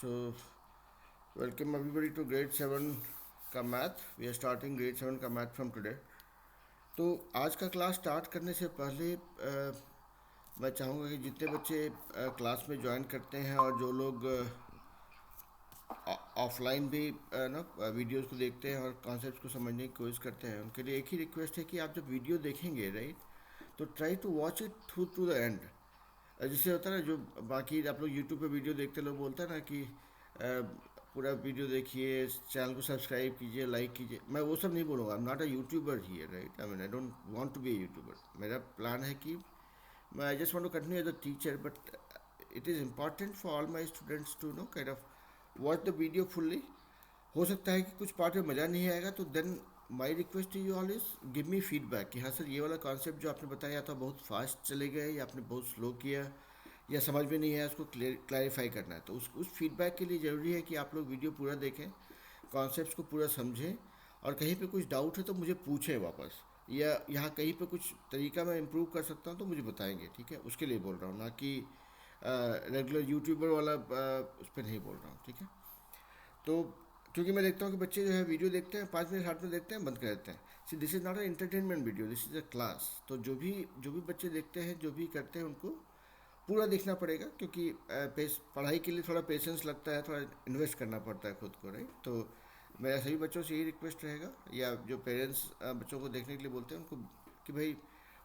So, welcome everybody to grade 7 का math. We are starting grade 7 का math from today. तो आज का क्लास स्टार्ट करने से पहले मैं चाहूँगा कि जितने बच्चे क्लास में ज्वाइन करते हैं और जो लोग ऑफलाइन भी ना वीडियोस को देखते हैं और कॉन्सेप्ट्स को समझने की कोशिश करते हैं, उनके लिए एक ही रिक्वेस्ट है कि आप जब वीडियो देखेंगे, राइट, तो try to watch it through to the end. जिससे होता है ना, जो बाकी आप लोग यूट्यूब पे वीडियो देखते लोग बोलते हैं ना कि पूरा वीडियो देखिए, चैनल को सब्सक्राइब कीजिए, लाइक कीजिए. मैं वो सब नहीं बोलूँगा. I am not a YouTuber here, right. I mean I don't want to be a YouTuber. मेरा प्लान है कि मैं I just want to continue as a teacher, but it is important for all my students to know kind of watch the video fully. हो सकता है कि कुछ part में मज़ा नहीं आएगा, तो then my request to you all is give me feedback कि हाँ सर, ये वाला कॉन्सेप्ट जो आपने बताया था बहुत फास्ट चले गए या आपने बहुत स्लो किया या समझ में नहीं है, उसको क्लैरिफाई करना है. तो उस फीडबैक के लिए ज़रूरी है कि आप लोग वीडियो पूरा देखें, कॉन्सेप्ट्स को पूरा समझें, और कहीं पे कुछ डाउट है तो मुझे पूछें वापस, या यहाँ कहीं पे कुछ तरीका मैं इम्प्रूव कर सकता हूँ तो मुझे बताएंगे. ठीक है, उसके लिए बोल रहा हूँ, ना कि रेगुलर यूट्यूबर वाला उस पर नहीं बोल रहा हूँ. ठीक है. तो क्योंकि मैं देखता हूँ कि बच्चे जो है वीडियो देखते हैं, 5 मिनट 8 मिनट देखते हैं, बंद कर देते हैं. See this is not a entertainment video, this is a class. तो जो भी बच्चे देखते हैं, जो भी करते हैं, उनको पूरा देखना पड़ेगा, क्योंकि पढ़ाई के लिए थोड़ा पेशेंस लगता है, थोड़ा इन्वेस्ट करना पड़ता है खुद को, राइट. तो मेरा सभी बच्चों से यही रिक्वेस्ट रहेगा, या जो पेरेंट्स बच्चों को देखने के लिए बोलते हैं उनको, कि भाई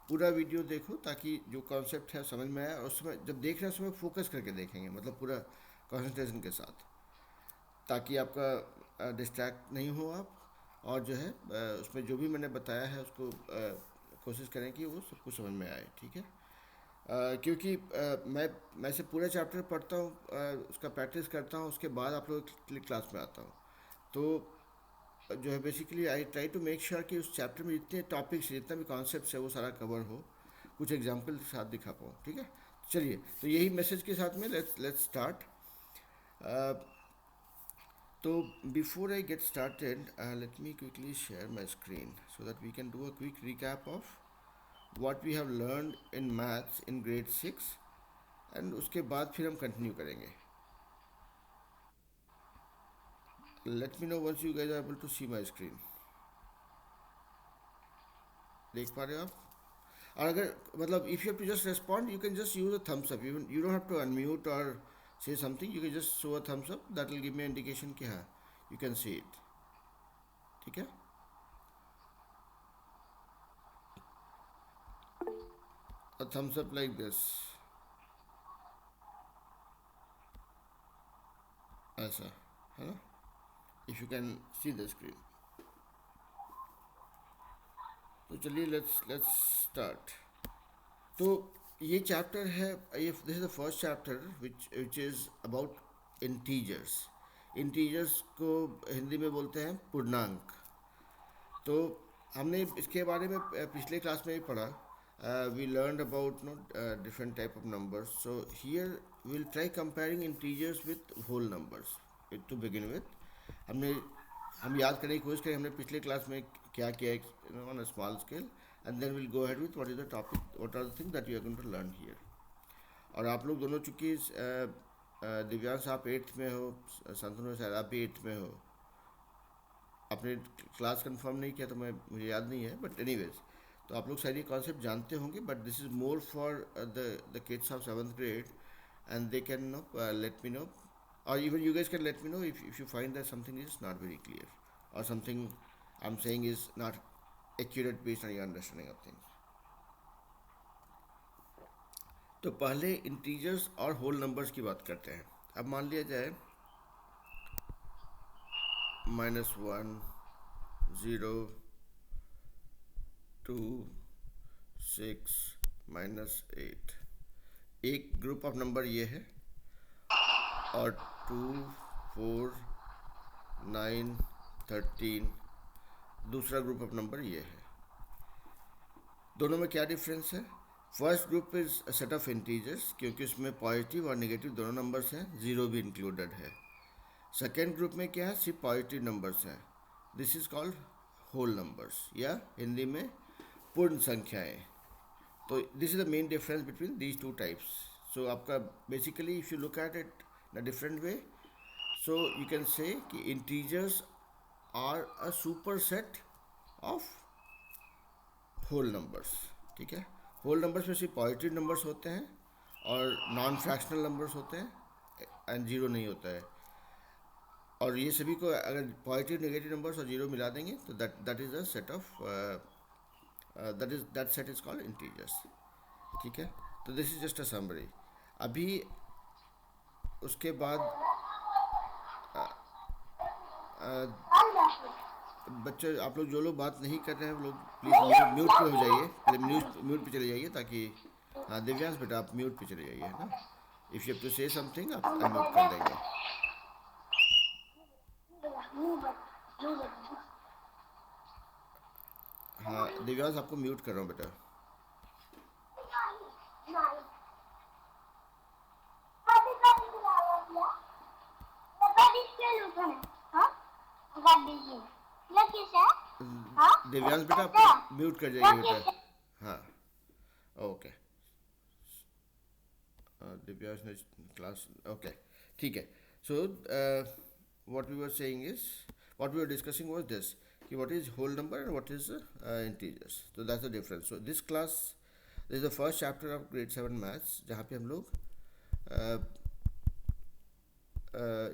पूरा वीडियो देखो, ताकि जो कॉन्सेप्ट है समझ में आए, और उसमें जब देख रहे हैं उसमें फोकस करके देखेंगे, मतलब पूरा कंसंट्रेशन के साथ, ताकि आपका डिस्ट्रैक्ट नहीं हो आप. और जो है उसमें जो भी मैंने बताया है उसको कोशिश करें कि वो सब कुछ समझ में आए. ठीक है. क्योंकि मैं से पूरा चैप्टर पढ़ता हूँ, उसका प्रैक्टिस करता हूँ, उसके बाद आप लोग के क्लास में आता हूँ. तो जो है basically I try to make sure कि उस चैप्टर में जितने टॉपिक्स, जितना भी कॉन्सेप्ट है, वो सारा कवर हो, कुछ एग्जाम्पल के साथ दिखा पाऊँ. ठीक है. चलिए, तो यही मैसेज के साथ में let's start. So before I get started, let me quickly share my screen so that we can do a quick recap of what we have learned in maths in grade 6, and उसके बाद फिर हम continue करेंगे. Let me know once you guys are able to see my screen. देख पा रहे हो आप? और अगर मतलब if you have to just respond, you can just use a thumbs up. You don't have to unmute or say something. You can just show a thumbs up. That will give me an indication कि हाँ, you can see it. ठीक है. A thumbs up like this. ऐसा है ना. If you can see the screen. तो चलिए let's start. तो ये चैप्टर है, ये this is the first chapter which is about integers. Integers को हिंदी में बोलते हैं पूर्णांक. तो हमने इसके बारे में पिछले क्लास में भी पढ़ा. We learn about know different type of numbers. So here will try comparing integers with whole numbers. To begin with, हम याद करने की कोशिश करें हमने पिछले क्लास में क्या किया on a small scale, and then will go ahead with what is the topic, what are the thing that you are going to learn here. और आप लोग दोनों, चूँकि दिव्यांश आप 8th में हो, संतनु शायद आप भी 8th में हो. आपने क्लास कंफर्म नहीं किया तो मुझे याद नहीं है, बट एनीवेज, तो आप लोग सारी कॉन्सेप्ट जानते होंगे, but this is more for the kids of 7th grade, and they can let me know, or even you guys can let me know if you find that something is not very clear, or something I'm saying is not accurate based on your understanding of things. तो पहले integers और whole numbers की बात करते हैं. अब मान लिया जाए -1 0 2 6 -8 एक ग्रुप ऑफ नंबर ये है, और 2 4 9 13 दूसरा ग्रुप ऑफ नंबर ये है. दोनों में क्या डिफरेंस है? First group is set of integers, क्योंकि उसमें पॉजिटिव और नेगेटिव दोनों नंबर्स हैं, ज़ीरो भी इंक्लूडेड है. सेकेंड ग्रुप में क्या है? सिर्फ पॉजिटिव नंबर्स हैं. This is called whole numbers, या हिंदी में पूर्ण संख्याएं. तो this is the main difference between these two types. So आपका basically if you look at it in a different way, so you can say कि integers are a superset of whole numbers, ठीक है। Whole numbers में सिर्फ positive numbers होते हैं और non fractional numbers होते हैं एंड जीरो नहीं होता है। और ये सभी को अगर पॉजिटिव नेगेटिव नंबर्स और जीरो मिला देंगे तो that is a set of that set is called integers, ठीक है। तो this is just a summary. अभी उसके बाद बच्चे, आप लोग जो लोग बात नहीं कर रहे हैं वो लोग प्लीज़ म्यूट पे हो जाइए, म्यूट पे चले जाइए ताकि, हाँ दिव्यांश बेटा आप म्यूट पे चले जाइए, है ना। If you have to say something आप अनम्यूट कर देंगे। हाँ दिव्यांश आपको म्यूट कर रहा हूँ बेटा। दिव्यांश बेटा आप म्यूट कर जाइए बेटा। हाँ ओके, दिव्यांश ने क्लास, ओके ठीक है। सो what we were saying is, what we were discussing was this, कि what is whole number and what is integers. So that's the difference. So this class, this is the first chapter of grade 7 maths जहाँ पे हम लोग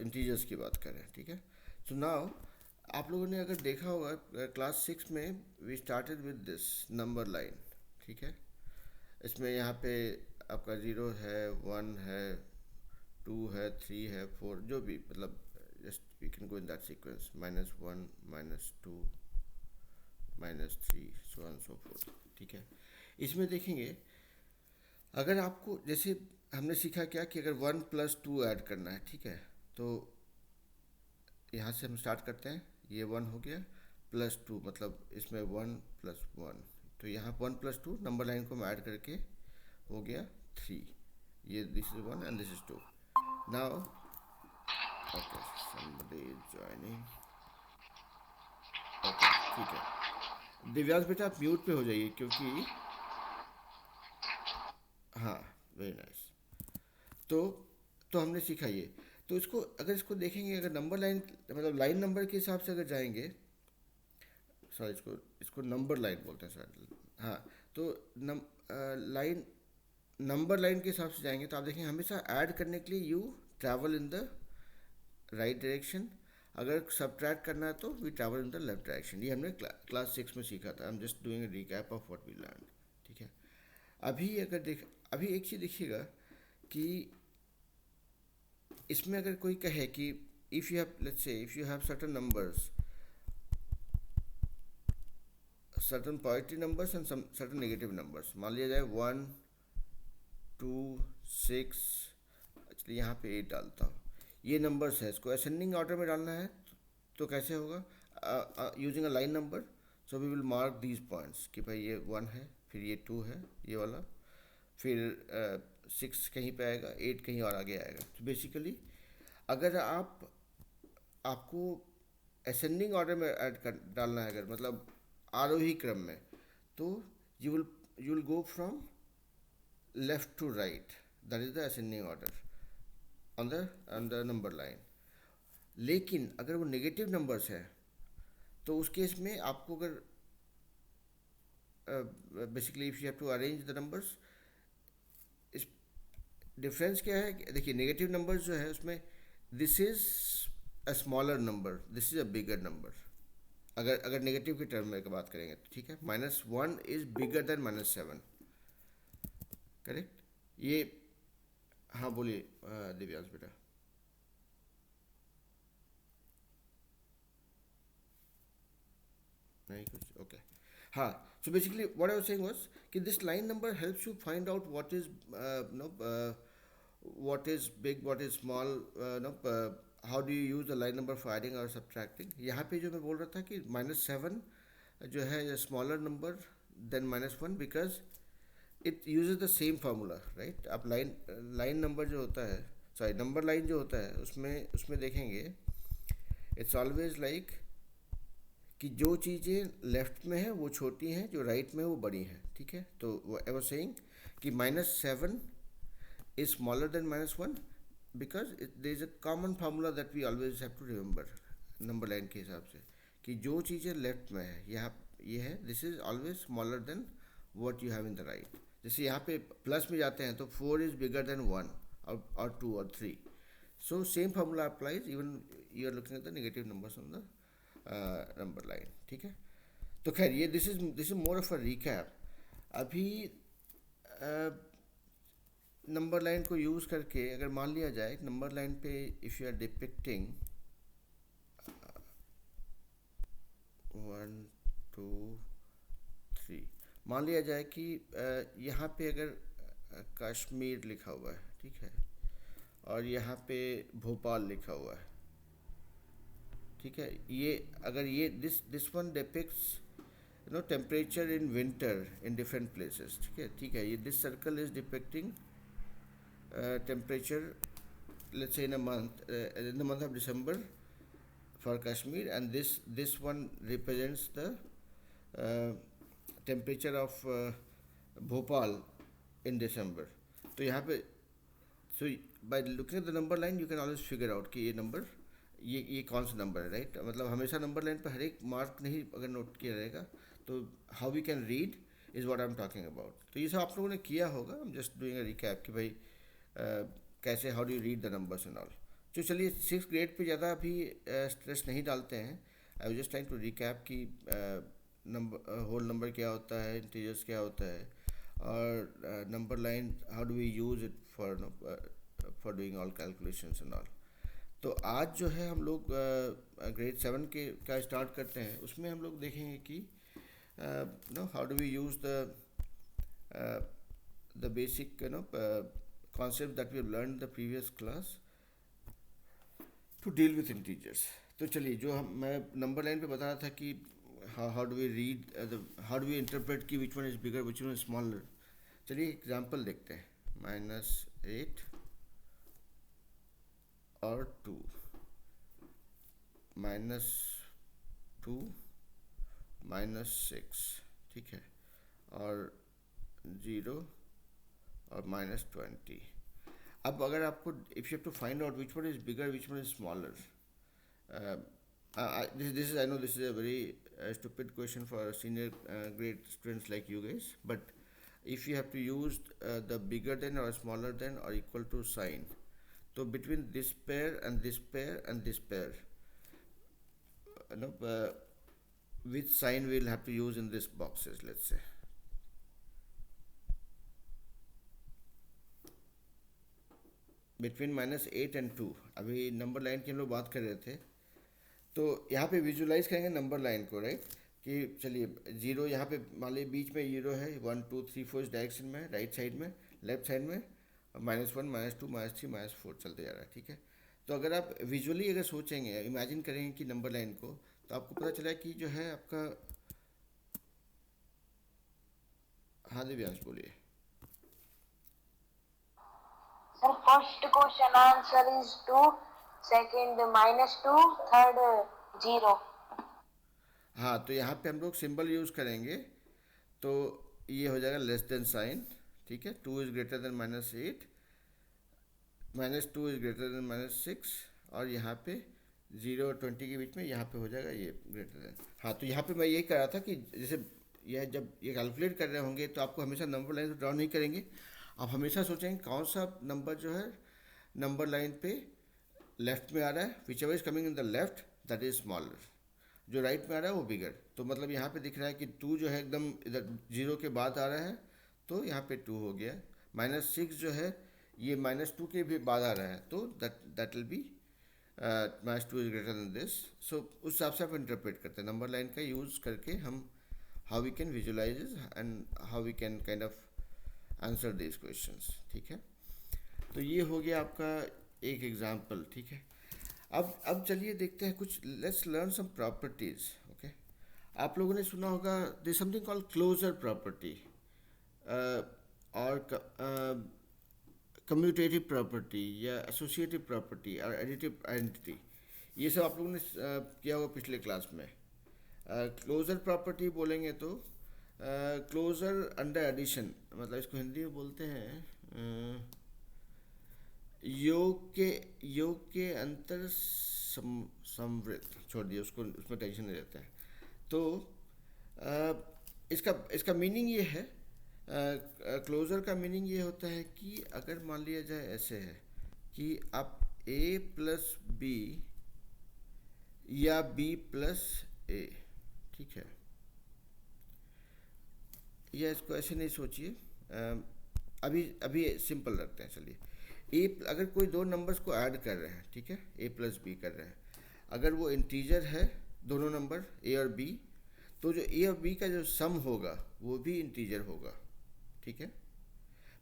integers की बात करें, ठीक है। सो नाउ आप लोगों ने अगर देखा होगा क्लास 6 में we started with this number line, ठीक है। इसमें यहाँ पे आपका 0 है, 1 है, 2 है, 3 है, 4, जो भी मतलब just you can go in that sequence, -1, -2, -3, so on so fourth, ठीक है। इसमें देखेंगे अगर आपको, जैसे हमने सीखा क्या कि अगर 1 + 2 ऐड करना है, ठीक है, तो यहाँ से हम स्टार्ट करते हैं, ये 1 हो गया, +2 मतलब इसमें 1 + 1, तो यहाँ 1 + 2 नंबर लाइन को हम ऐड करके हो गया 3, ये this is 1 and this is 2। Now okay, somebody is joining, okay ठीक है। दिव्यांश बेटा आप म्यूट पे हो जाइए क्योंकि, हाँ वेरी नाइस। तो हमने सीखा ये। तो इसको अगर इसको देखेंगे, अगर नंबर लाइन मतलब लाइन नंबर के हिसाब से अगर जाएंगे, सॉरी इसको नंबर लाइन बोलते हैं सर, हाँ। तो लाइन नंबर लाइन के हिसाब से जाएंगे तो आप देखेंगे हमेशा ऐड करने के लिए you travel in the right direction, अगर सब्ट्रैक्ट करना है तो we travel in the left direction. ये हमने क्लास 6 में सीखा था। I am just doing a recap of what we learn, ठीक है। अभी एक चीज़ देखिएगा कि इसमें अगर कोई कहे कि if you have, let's say if you have certain numbers, certain positive numbers and certain negative numbers, मान लिया जाए 1, 2, 6, चलिए यहाँ पे 8 डालता हूँ, ये नंबर्स है, इसको असेंडिंग ऑर्डर में डालना है तो कैसे होगा, using a line number. So we will mark these points कि भाई ये 1 है, फिर ये 2 है, ये वाला, फिर 6 कहीं पे आएगा, 8 कहीं और आगे आएगा। तो बेसिकली अगर आपको असेंडिंग ऑर्डर में ऐड कर डालना है, अगर मतलब आरोही क्रम में, तो you will go from left to right, that is the ascending order on the number line. लेकिन अगर वो नेगेटिव नंबर्स है तो उस केस में आपको अगर basically if you have to arrange the numbers, इस डिफरेंस क्या है, देखिए नेगेटिव नंबर्स जो है उसमें this is a smaller number, this is a bigger number. अगर नेगेटिव की टर्म में बात करेंगे तो ठीक है, -1 इज बिगर देन -7, करेक्ट। ये, हाँ बोलिए दिव्यांश बेटा। नहीं कुछ, ओके हाँ। So basically what I was saying was कि this line number helps you find out what is what is big, what is small, how do you use the line number for adding or subtracting। यहाँ पे जो मैं बोल रहा था कि -7 जो है smaller number than -1 because it uses the same formula, right. आप लाइन नंबर जो होता है, सॉरी नंबर लाइन जो होता है उसमें देखेंगे इट्स ऑलवेज लाइक कि जो चीज़ें लेफ्ट में हैं वो छोटी हैं, जो राइट में वो बड़ी हैं, ठीक है। तो आई वाज सेइंग कि -7 is smaller than -1 because there is a common formula that we always have to remember number line के हिसाब से, कि जो चीज़ें लेफ्ट में है यहाँ ये है, this is always smaller than what you have in the right. जैसे यहाँ पे प्लस में जाते हैं तो 4 इज बिगर देन 1 और 2 और 3। So same formula applies even you are looking at the negative numbers on the number line, ठीक है। तो खैर ये this is more of a recap. अभी नंबर लाइन को यूज़ करके अगर मान लिया जाए नंबर लाइन पे इफ़ यू आर डिपिक्टिंग 1 2 3, मान लिया जाए कि यहाँ पे अगर कश्मीर लिखा हुआ है, ठीक है, और यहाँ पे भोपाल लिखा हुआ है, ठीक है। ये अगर ये this one depicts temperature in winter in different places, ठीक है, ये this circle is depicting temperature, let's say in a month, in the month of December for Kashmir, and this one represents the temperature of Bhopal in December. तो यहाँ पे so by looking at the number line you can always figure out कि ये number ये कौन सा number है, right. मतलब हमेशा नंबर लाइन पर हर एक मार्क नहीं अगर नोट किया रहेगा तो how we can read is what I am talking about. तो ये सब आप लोगों ने किया होगा, I am just doing a recap कि भाई कैसे how do you read the numbers and all. तो चलिए 6th ग्रेड पे ज़्यादा अभी स्ट्रेस नहीं डालते हैं। I was just trying to recap कि नंबर होल नंबर क्या होता है, इंटीजर्स क्या होता है, और number line how do we use it for doing all calculations and all. तो आज जो है हम लोग ग्रेड 7 के का स्टार्ट करते हैं। उसमें हम लोग देखेंगे कि how do we use the basic concept that we have learned in the previous class to deal with integers। तो चलिए जो मैं नंबर लाइन पे बता रहा था कि how do we read how do we interpret कि which one is bigger which one is smaller। चलिए एग्जांपल देखते हैं, -8 और 2, -2 -6, ठीक है, और 0 और -20। अब अगर आपको if you have to find out which one is bigger which one is smaller, this is I know this is a very stupid question for senior grade students like you guys, but if you have to use the bigger than or smaller than or equal to sign, so between this pair and this pair and this pair, which sign we'll have to use in this boxes, let's say। Between -8 and 2, अभी number line की हम लोग बात कर रहे थे। तो यहाँ पे विजुलाइज करेंगे नंबर लाइन को, राइट, कि चलिए 0 यहाँ पे मान लीजिए बीच में 0 है, 1 2 3 4 इस डायरेक्शन में, राइट साइड में, लेफ्ट साइड में -1 -2 -3 -4 चलते जा रहा है, ठीक है। तो अगर आप विजुअली अगर सोचेंगे, इमेजिन करेंगे कि नंबर लाइन को, तो आपको पता चला कि जो है आपका, हाँ दिव्यांश बोलिए। Sir, first question answer is 2, second -2, third 0. हाँ, तो यहाँ पे हम लोग सिंबल यूज़ करेंगे, तो ये हो जाएगा लेस देन साइन, ठीक है। 2 is greater than -8, -2 is greater than -6, और यहाँ पे 0 और 20 के बीच में यहाँ पे हो जाएगा ये ग्रेटर देन। हाँ, तो यहाँ पे मैं यही कह रहा था कि जैसे यह जब ये कैलकुलेट कर रहे होंगे तो आपको हमेशा नंबर लाइन ड्रॉ नहीं करेंगे, आप हमेशा सोचेंगे कौन सा नंबर जो है नंबर लाइन पे लेफ्ट में आ रहा है, which ever is coming in the left that is smaller, जो राइट में आ रहा है वो बिगर। तो मतलब यहाँ पे दिख रहा है कि 2 जो है एकदम इधर 0 के बाद आ रहा है, तो यहाँ पे 2 हो गया। -6 जो है ये -2 के भी बाद आ रहा है, तो that will be -2 is greater than this. So उस हिसाब से आप इंटरप्रेट करते हैं नंबर लाइन का यूज़ करके, हम how we can visualize and how we can kind of answer this questions, ठीक है। तो ये हो गया आपका एक एग्जाम्पल, ठीक है। अब चलिए देखते हैं कुछ, let's learn some properties, okay. आप लोगों ने सुना होगा this something called closure property और कम्यूटेटिव प्रॉपर्टी या एसोसिएटिव प्रॉपर्टी और एडिटिव आइडेंटिटी। ये सब आप लोगों ने किया होगा पिछले क्लास में। क्लोजर प्रॉपर्टी बोलेंगे तो क्लोजर अंडर एडिशन, मतलब इसको हिंदी में बोलते हैं योग के अंतर समवृत्त छोड़ दिए उसको, उसमें टेंशन नहीं रहता है। तो इसका मीनिंग ये है, क्लोज़र का मीनिंग ये होता है कि अगर मान लिया जाए ऐसे है कि आप a प्लस बी या b प्लस ए, ठीक है, या इसको ऐसे नहीं सोचिए, अभी अभी सिंपल रखते हैं। चलिए, अगर कोई दो नंबर्स को ऐड कर रहे हैं, ठीक है, a प्लस बी कर रहे हैं, अगर वो इंटीजर है दोनों नंबर a और b, तो जो a और b का जो सम होगा वो भी इंटीजर होगा, ठीक है।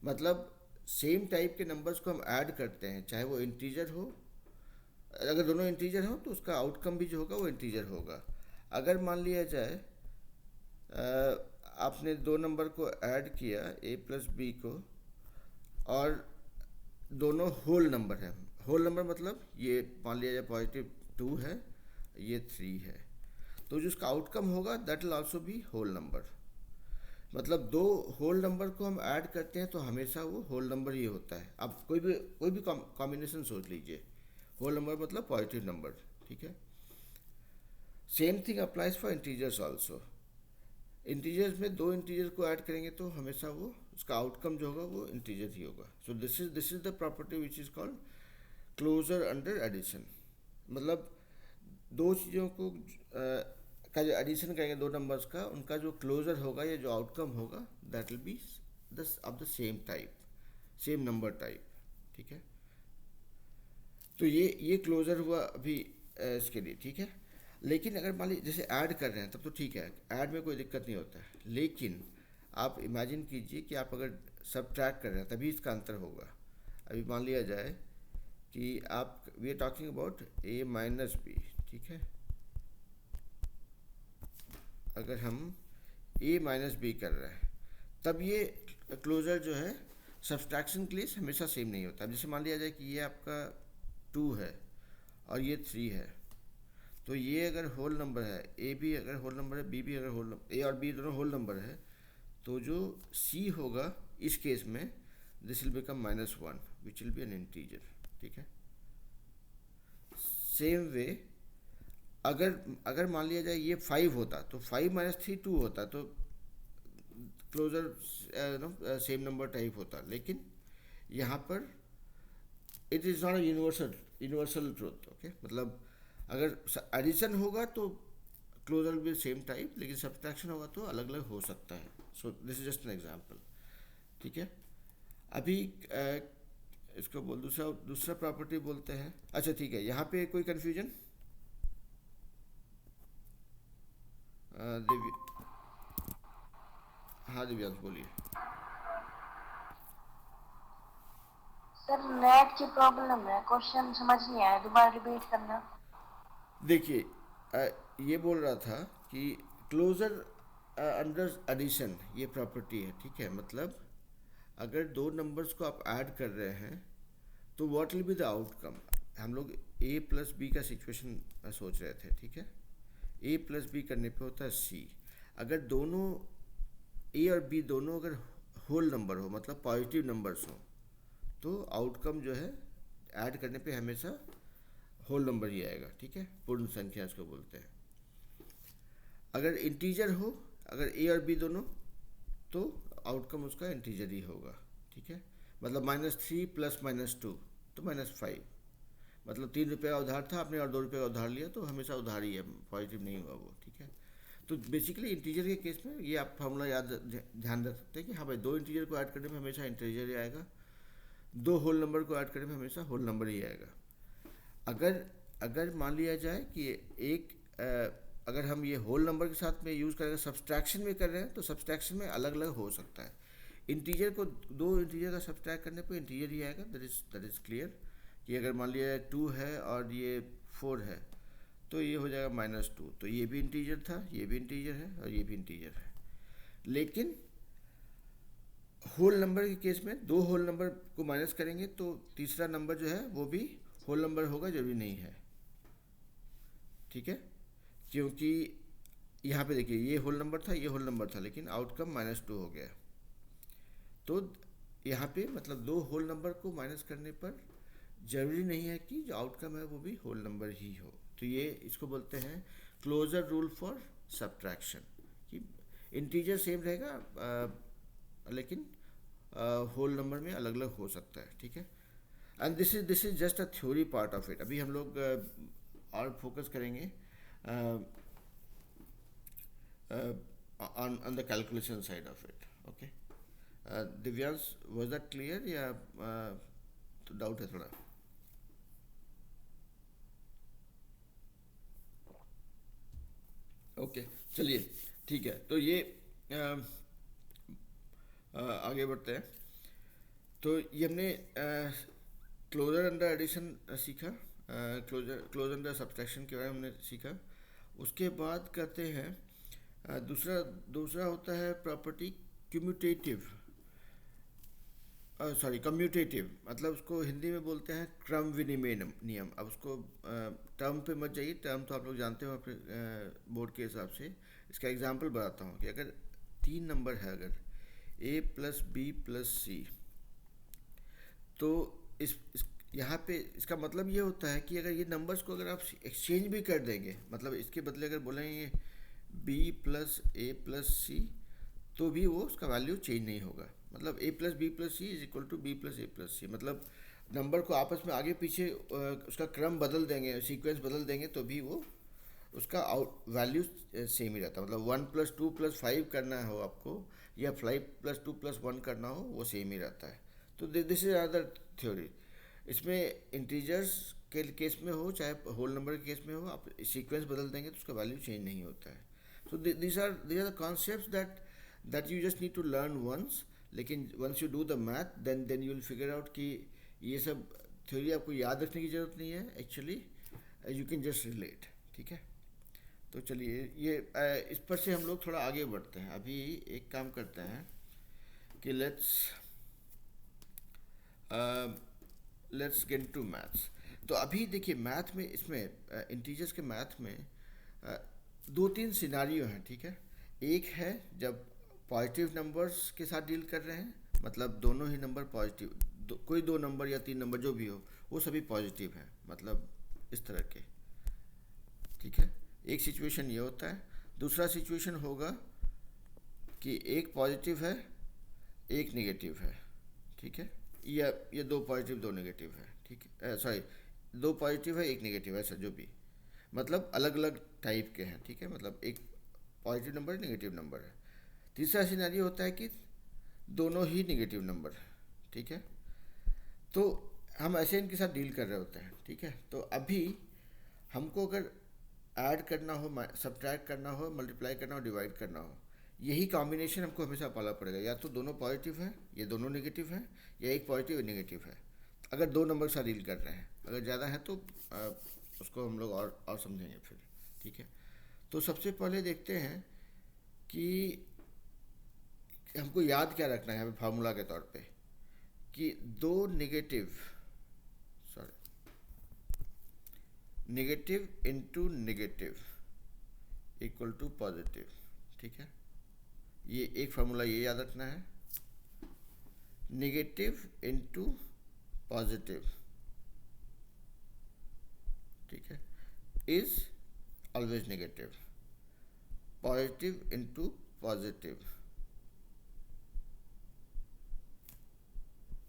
मतलब सेम टाइप के नंबर्स को हम ऐड करते हैं, चाहे वो इंटीजर हो, अगर दोनों इंटीजर हो तो उसका आउटकम भी जो होगा वो इंटीजर होगा। अगर मान लिया जाए आपने दो नंबर को ऐड किया a प्लस बी को, और दोनों होल नंबर है, होल नंबर मतलब ये मान लिया जाए पॉजिटिव 2 है, ये 3 है, तो जो उसका आउटकम होगा that will also be whole number. मतलब दो होल नंबर को हम ऐड करते हैं तो हमेशा वो होल नंबर ही होता है। अब कोई भी कॉम्बिनेशन सोच लीजिए, होल नंबर मतलब पॉजिटिव नंबर, ठीक है। Same thing applies for integers also. Integers में दो इंटीजर को ऐड करेंगे तो हमेशा वो उसका आउटकम जो होगा वो इंटीजर ही होगा। So this is the property which is called closure under addition. मतलब दो चीज़ों को का जो एडिशन करेंगे दो नंबर्स का, उनका जो क्लोजर होगा या जो आउटकम होगा that will B of the same type, same number type, ठीक है। तो ये क्लोजर हुआ अभी इसके लिए, ठीक है। लेकिन अगर मान लीजिए जैसे ऐड कर रहे हैं तब तो ठीक है, ऐड में कोई दिक्कत नहीं होता है। लेकिन आप इमेजिन कीजिए कि आप अगर सब्ट्रैक्ट कर रहे हैं तभी इसका अंतर होगा। अभी मान लिया जाए कि आप, we are talking about a minus b, ठीक है। अगर हम a माइनस बी कर रहे हैं तब ये क्लोजर जो है सब्सट्रैक्शन के लिए हमेशा सेम नहीं होता। जैसे मान लिया जाए कि ये आपका 2 है और ये 3 है, तो ये अगर होल नंबर है, ए भी अगर होल नंबर है, बी भी अगर होल नंबर, ए और बी दोनों होल नंबर है, तो जो सी होगा इस केस में this will become -1 which will be N integer, ठीक है। सेम वे अगर मान लिया जाए ये 5 होता तो 5 माइनस 3 2 होता, तो क्लोजर सेम नंबर टाइप होता। लेकिन यहाँ पर it is not a universal truth, okay. मतलब अगर एडिशन होगा तो क्लोजर विल सेम टाइप, लेकिन सब्ट्रैक्शन होगा तो अलग अलग हो सकता है। सो this is just an example, ठीक है। अभी इसको दूसरा प्रॉपर्टी बोलते हैं। अच्छा ठीक है, यहाँ पे कोई कन्फ्यूजन? दिव्य, हाँ दिव्यांश बोलिए। सर नेट की प्रॉब्लम है, क्वेश्चन समझ नहीं आया, दोबारा रिपीट करना। देखिए, ये बोल रहा था कि क्लोजर अंडर एडिशन ये प्रॉपर्टी है, ठीक है। मतलब अगर दो नंबर्स को आप ऐड कर रहे हैं तो what will be the outcome. हम लोग a प्लस बी का सिचुएशन सोच रहे थे, ठीक है। a प्लस बी करने पे होता है c। अगर दोनों a और b दोनों अगर होल नंबर हो, मतलब पॉजिटिव नंबर्स हो, तो आउटकम जो है ऐड करने पे हमेशा होल नंबर ही आएगा, ठीक है। पूर्ण संख्या इसको बोलते हैं। अगर इंटीजर हो, अगर a और b दोनों, तो आउटकम उसका इंटीजर ही होगा, ठीक है। मतलब -3 प्लस -2 तो -5। मतलब 3 रुपये का उधार था आपने और 2 रुपये का उधार लिया तो हमेशा उधार ही है, पॉजिटिव नहीं हुआ वो, ठीक है। तो बेसिकली इंटीजर के केस में ये आप फार्मूला ध्यान रख सकते हैं कि हाँ भाई, दो इंटीजर को ऐड करने में हमेशा इंटीजर ही आएगा, दो होल नंबर को ऐड करने में हमेशा होल नंबर ही आएगा। अगर मान लिया जाए कि अगर हम ये होल नंबर के साथ में यूज़ करेंगे, सब्सट्रैक्शन में कर रहे हैं, तो सब्सट्रैक्शन में अलग अलग हो सकता है। इंटीजर को दो इंटीजर का सब्सट्रैक्ट करने पे इंटीजर ही आएगा, दैट इज़ क्लियर। कि अगर मान लिया 2 है और ये 4 है तो ये हो जाएगा -2, तो ये भी इंटीजर था, ये भी इंटीजर है और ये भी इंटीजर है। लेकिन होल नंबर के केस में दो होल नंबर को माइनस करेंगे तो तीसरा नंबर जो है वो भी होल नंबर होगा, जरूरी नहीं है, ठीक है। क्योंकि यहाँ पे देखिए ये होल नंबर था, ये होल नंबर था, लेकिन आउटकम -2 हो गया। तो यहाँ पे मतलब दो होल नंबर को माइनस करने पर जरूरी नहीं है कि जो आउटकम है वो भी होल नंबर ही हो। तो ये इसको बोलते हैं क्लोजर रूल फॉर सब्ट्रैक्शन, कि इंटीजर सेम रहेगा लेकिन होल नंबर में अलग अलग हो सकता है, ठीक है। And this is just a theory part of it. अभी हम लोग और फोकस करेंगे on the calculation side of it. Okay. Divyansh, was that clear या तो डाउट है थोड़ा? ओके, चलिए ठीक है। तो ये आगे बढ़ते हैं। तो ये हमने क्लोजर अंडर एडिशन सीखा, क्लोजर अंडर सब्ट्रैक्शन के बारे में हमने सीखा। उसके बाद करते हैं दूसरा दूसरा होता है प्रॉपर्टी क्यूम्यूटेटिव, सॉरी कम्यूटेटिव, मतलब उसको हिंदी में बोलते हैं क्रम विनिमय नियम। अब उसको टर्म पे मत जाइए, टर्म तो आप लोग जानते हो अपने बोर्ड के हिसाब से। इसका एग्जांपल बताता हूँ कि अगर 3 नंबर है, अगर a प्लस बी प्लस सी, तो इस यहाँ पे इसका मतलब ये होता है कि अगर ये नंबर्स को अगर आप एक्सचेंज भी कर देंगे, मतलब इसके बदले अगर बोलेंगे b प्लस ए प्लस सी, तो भी वो उसका वैल्यू चेंज नहीं होगा। मतलब a plus B plus C is equal to B plus A plus C, मतलब नंबर को आपस में आगे पीछे उसका क्रम बदल देंगे, सीक्वेंस बदल देंगे, तो भी वो उसका आउट वैल्यू सेम ही रहता है। मतलब 1 प्लस 2 प्लस 5 करना हो आपको, या 5 प्लस 2 प्लस 1 करना हो, वो सेम ही रहता है। तो दिस इज अदर थ्योरी। इसमें इंटीजर्स के केस में हो चाहे होल नंबर के केस में हो, आप सीक्वेंस बदल देंगे तो उसका वैल्यू चेंज नहीं होता है। So these are the concepts that you just need to learn once. लेकिन once you do the math then you will figure out कि ये सब थ्योरी आपको याद रखने की ज़रूरत नहीं है, actually you can just relate, ठीक है। तो चलिए ये इस पर से हम लोग थोड़ा आगे बढ़ते हैं। अभी एक काम करते हैं कि लेट्स गेट टू मैथ्स। तो अभी देखिए मैथ में, इसमें इंटीजर्स के मैथ में 2-3 सिनारियो हैं, ठीक है। एक है जब पॉजिटिव नंबर्स के साथ डील कर रहे हैं, मतलब दोनों ही नंबर पॉजिटिव, कोई 2 नंबर या 3 नंबर जो भी हो वो सभी पॉजिटिव हैं, मतलब इस तरह के, ठीक है। एक सिचुएशन ये होता है। दूसरा सिचुएशन होगा कि एक पॉजिटिव है एक नेगेटिव है, ठीक है, या ये 2 पॉजिटिव 2 नेगेटिव है, ठीक है, सॉरी 2 पॉजिटिव है 1 नेगेटिव है, ऐसा जो भी, मतलब अलग अलग टाइप के हैं, ठीक है, मतलब एक पॉजिटिव नंबर नेगेटिव नंबर है। तीसरा सिनेरियो होता है कि दोनों ही नेगेटिव नंबर, ठीक है। तो हम ऐसे इनके साथ डील कर रहे होते हैं, ठीक है। तो अभी हमको अगर ऐड करना हो, सब्ट्रैक्ट करना हो, मल्टीप्लाई करना हो, डिवाइड करना हो, यही कॉम्बिनेशन हमको हमेशा पाला पड़ेगा। या तो दोनों पॉजिटिव हैं, ये दोनों नेगेटिव हैं, या एक पॉजिटिव एक नेगेटिव है, अगर 2 नंबर के साथ डील कर रहे हैं। अगर ज़्यादा है तो उसको हम लोग और समझेंगे फिर, ठीक है। तो सबसे पहले देखते हैं कि हमको याद क्या रखना है यहाँ पे फार्मूला के तौर पे, कि 2 negative, sorry negative into negative equal to positive, ठीक है। ये एक फार्मूला ये याद रखना है, नेगेटिव इंटू पॉजिटिव, ठीक है, is always negative, positive into positive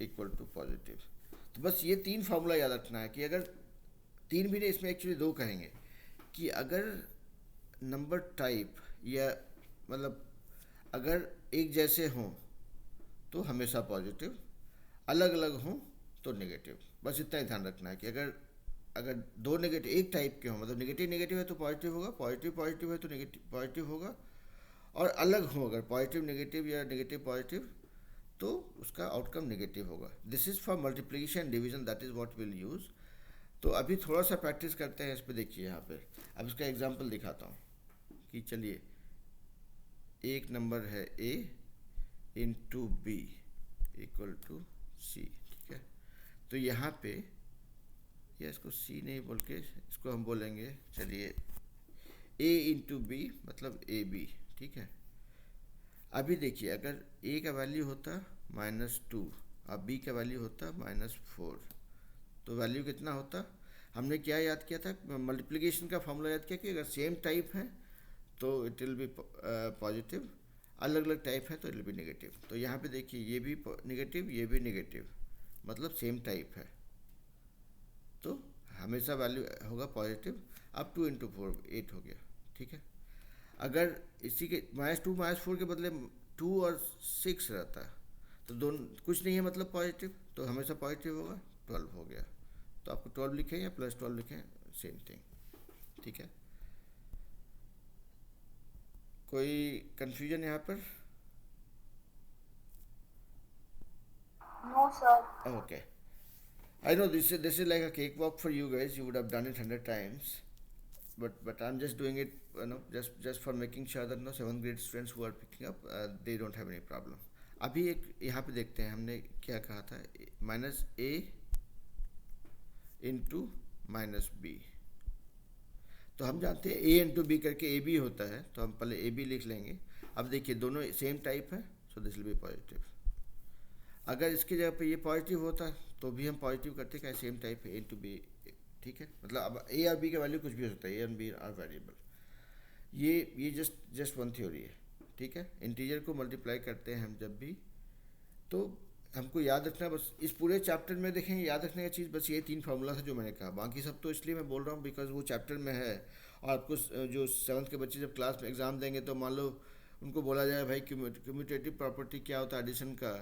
equal to positive. तो बस ये 3 फार्मूला याद रखना है, कि अगर 3 भी नहीं, इसमें एक्चुअली 2 कहेंगे, कि अगर नंबर टाइप या मतलब अगर एक जैसे हों तो हमेशा पॉजिटिव, अलग अलग हों तो नेगेटिव। बस इतना ही ध्यान रखना है कि अगर अगर 2 नेगेटिव एक टाइप के हों, मतलब नेगेटिव नेगेटिव है तो पॉजिटिव होगा, पॉजिटिव पॉजिटिव है तो नेगेटिव पॉजिटिव होगा, और अलग हो अगर पॉजिटिव नेगेटिव या नेगेटिव पॉजिटिव तो उसका आउटकम नेगेटिव होगा। This is for multiplication division, that is what will use. तो अभी थोड़ा सा प्रैक्टिस करते हैं इस पर। देखिए यहाँ पे अब इसका एग्जांपल दिखाता हूँ कि चलिए एक नंबर है a into B equal to C, ठीक है। तो यहाँ पे या इसको c नहीं बोल के इसको हम बोलेंगे, चलिए a इंटू बी मतलब ए बी, ठीक है। अभी देखिए अगर a का वैल्यू होता -2 और b का वैल्यू होता -4, तो वैल्यू कितना होता, हमने क्या याद किया था, मल्टीप्लिकेशन का फॉर्मूला याद किया कि अगर सेम टाइप है तो इट विल बी पॉजिटिव, अलग अलग टाइप है तो इट विल बी नेगेटिव। तो यहाँ पे देखिए ये भी नेगेटिव, ये भी नेगेटिव, मतलब सेम टाइप है, तो हमेशा वैल्यू होगा पॉजिटिव। अब 2 × 4 8 हो गया, ठीक है। अगर इसी के -2 -4 के बदले 2 और 6 रहता तो दोनों कुछ नहीं है मतलब पॉजिटिव, तो हमेशा पॉजिटिव होगा, 12 हो गया। तो आपको 12 लिखें या +12 लिखें, सेम थिंग, ठीक है। कोई कन्फ्यूजन यहाँ पर? No sir. Okay. I know this is like a cakewalk for you guys. You would have done it 100 times, but I'm just doing it, just for making sure that 7th grade students who are picking up, they don't have any problem. अभी एक यहाँ पे देखते हैं हमने क्या कहा था, -a इंटू -b। तो हम जानते हैं a इंटू बी करके a b होता है, तो हम पहले a b लिख लेंगे। अब देखिए दोनों सेम टाइप है, so this will be positive. अगर इसकी जगह पे ये पॉजिटिव होता तो भी हम पॉजिटिव करते, क्या सेम टाइप है, a इंटू बी, ठीक है। मतलब अब a और b का वैल्यू कुछ भी हो सकता है, a और b आर वेरिएबल। ये जस्ट वन थ्योरी है, ठीक है। इंटीजर को मल्टीप्लाई करते हैं हम जब भी, तो हमको याद रखना, बस इस पूरे चैप्टर में देखेंगे, याद रखने का चीज़ बस ये 3 फार्मूला था जो मैंने कहा। बाकी सब तो इसलिए मैं बोल रहा हूँ बिकॉज वो चैप्टर में है, और आपको जो 7th के बच्चे जब क्लास में एग्ज़ाम देंगे तो मान लो उनको बोला जाए भाई कम्यूटेटिव प्रॉपर्टी क्या होता है एडिशन का,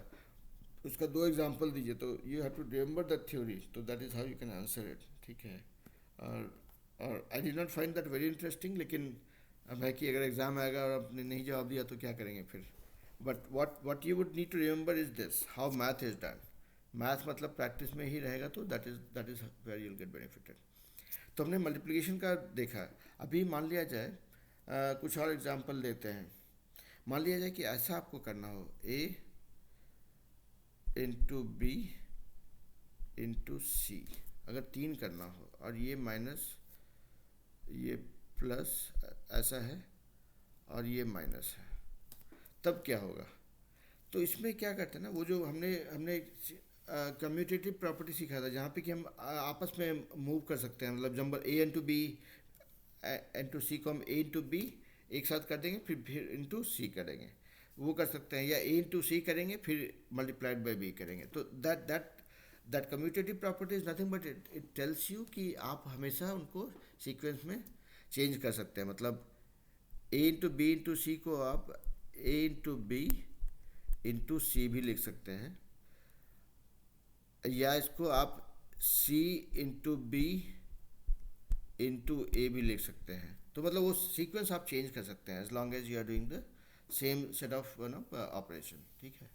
उसका 2 एग्जाम्पल दीजिए, तो you have to remember that theory, तो that is how you can answer it, ठीक है। और I did not find that very interesting, लेकिन अब है कि अगर एग्ज़ाम आएगा और आपने नहीं जवाब दिया तो क्या करेंगे फिर। But what you would need to remember is this, how math is done. Math मतलब प्रैक्टिस में ही रहेगा, तो that is where you'll get benefited. तो हमने मल्टीप्लिकेशन का देखा। अभी मान लिया जाए कुछ और एग्जांपल देते हैं। मान लिया जाए कि ऐसा आपको करना हो, a इंटू बी इंटू सी, अगर 3 करना हो, और ये माइनस ये प्लस ऐसा है और ये माइनस है, तब क्या होगा। तो इसमें क्या करते हैं ना, वो जो हमने कम्यूटेटिव प्रॉपर्टी सीखा था, जहाँ पे कि हम आपस में मूव कर सकते हैं, मतलब jumble a into B into C को हम a इंटू बी एक साथ कर देंगे, फिर इंटू सी करेंगे, वो कर सकते हैं, या a इंटू सी करेंगे फिर मल्टीप्लाइड बाई b करेंगे। तो that commutative property is nothing but it tells you कि आप हमेशा उनको सीक्वेंस में चेंज कर सकते हैं। मतलब a into B into C को आप a इंटू बी इंटू सी भी लिख सकते हैं, या इसको आप c इंटू बी इंटू ए भी लिख सकते हैं। तो मतलब वो सीक्वेंस आप चेंज कर सकते हैं as long as you are doing the same set of operation, ठीक है।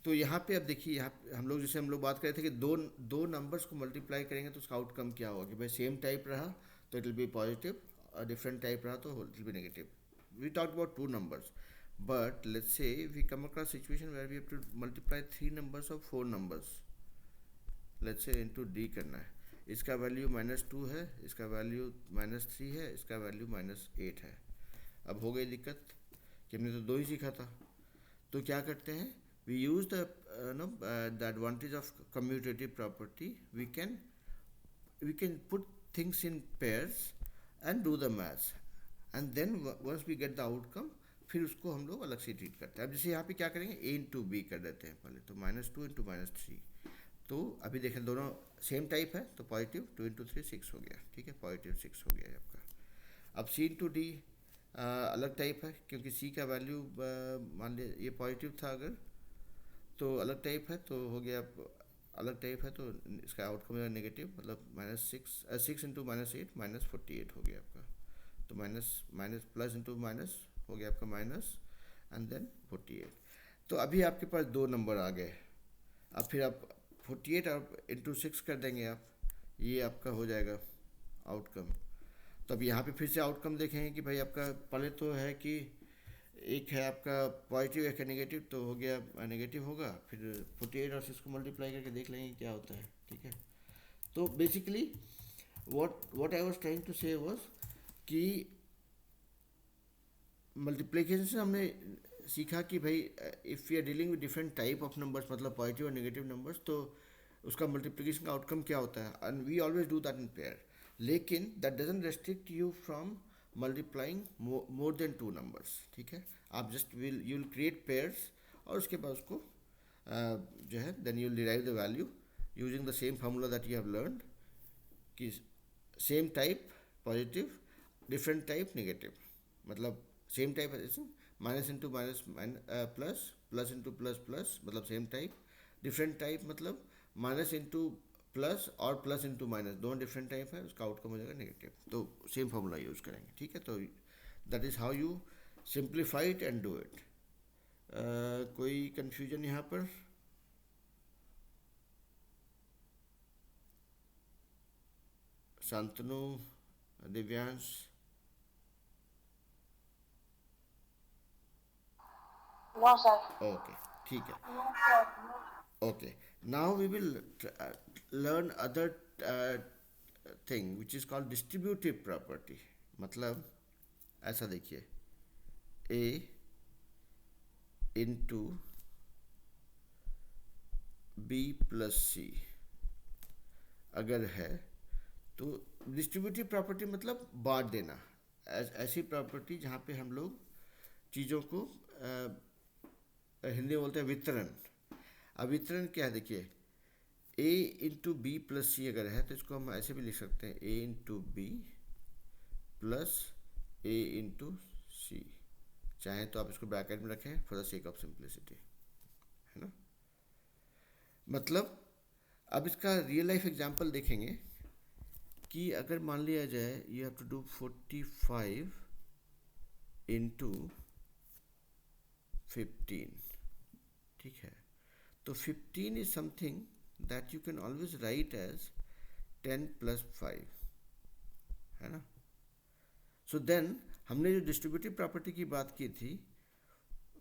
तो यहाँ पे अब देखिए, यहाँ हम लोग बात कर रहे थे कि दो नंबर्स को मल्टीप्लाई करेंगे तो उसका आउटकम क्या होगा, कि भाई सेम टाइप रहा तो इट विल बी पॉजिटिव, और डिफरेंट टाइप रहा तो it will be negative. We talk about 2 numbers, but let's say we come across situation where we have to multiply 3 numbers or 4 numbers, let's say into d करना है। इसका value -2 है, इसका value -3 है, इसका value -8 है। अब हो गई दिक्कत कि हमने तो 2 ही सीखा था, तो क्या करते हैं, we use the advantage of commutative property, we can put things in pairs and do the maths, and then once we get the outcome, फिर उसको हम लोग अलग से ट्रीट करते हैं। अब जैसे यहाँ पे क्या करेंगे, a इंटू बी कर देते हैं पहले, तो -2 इंटू -3, तो अभी देखें दोनों सेम टाइप है, तो पॉजिटिव 2 इंटू 3 6 हो गया, ठीक है, पॉजिटिव 6 हो गया आपका। अब c इंटू डी अलग टाइप है, क्योंकि c का वैल्यू मान लिया ये पॉजिटिव था, अगर तो अलग टाइप है, तो हो गया अलग टाइप है, तो इसका आउटकम है नेगेटिव, मतलब -6 इंटू -8 -48 हो गया आपका। तो माइनस प्लस इंटू माइनस हो गया आपका माइनस, एंड देन 48। तो अभी आपके पास 2 नंबर आ गए। अब फिर आप 48 और इंटू 6 कर देंगे आप, ये आपका हो जाएगा आउटकम। तो अब यहाँ पे फिर से आउटकम देखेंगे कि भाई आपका पहले तो है कि एक है आपका पॉजिटिव, एक है नेगेटिव, तो हो गया नेगेटिव होगा, फिर 48 और 6 को मल्टीप्लाई करके देख लेंगे क्या होता है, ठीक है। तो basically what I was trying to say was कि मल्टीप्लिकेशन से हमने सीखा कि भाई if we are dealing with different type of numbers, मतलब पॉजिटिव और नेगेटिव नंबर्स, तो उसका मल्टीप्लिकेशन का आउटकम क्या होता है, and we always do that in pair. लेकिन that doesn't restrict you from multiplying more than two numbers, ठीक है। आप just will you will create pairs और उसके बाद उसको जो है then you will derive the value using the same formula that you have learned, कि same type positive, different type negative, मतलब same type minus into minus plus, plus into plus plus, मतलब same type. Different type मतलब minus into plus और plus into minus, दोनों different type है, उसका outcome हो जाएगा नेगेटिव। तो सेम फार्मूला यूज़ करेंगे, ठीक है। तो that is how you simplify it and do it. कोई कन्फ्यूजन यहाँ पर? Shantanu, Divyansh? No, sir. Okay, ठीक है। No, sir. No. Okay, now we will learn other thing which is called distributive property। मतलब ऐसा देखिए, a into b plus c अगर है तो डिस्ट्रीब्यूटिव प्रॉपर्टी मतलब बांट देना। ऐसी प्रॉपर्टी जहाँ पे हम लोग चीज़ों को हिंदी में बोलते हैं वितरण। अब वितरण क्या है, देखिए a इंटू बी प्लस सी अगर है तो इसको हम ऐसे भी लिख सकते हैं, a into B plus a into C. चाहे तो आप इसको ब्रैकेट में रखें for the sake of simplicity, है ना। मतलब अब इसका रियल लाइफ एग्जांपल देखेंगे कि अगर मान लिया जाए you have to do 45 into 15, ठीक है। तो 15 is something that you can always write as 10 plus 5, है ना। सो देन हमने जो डिस्ट्रीब्यूटिव प्रॉपर्टी की बात की थी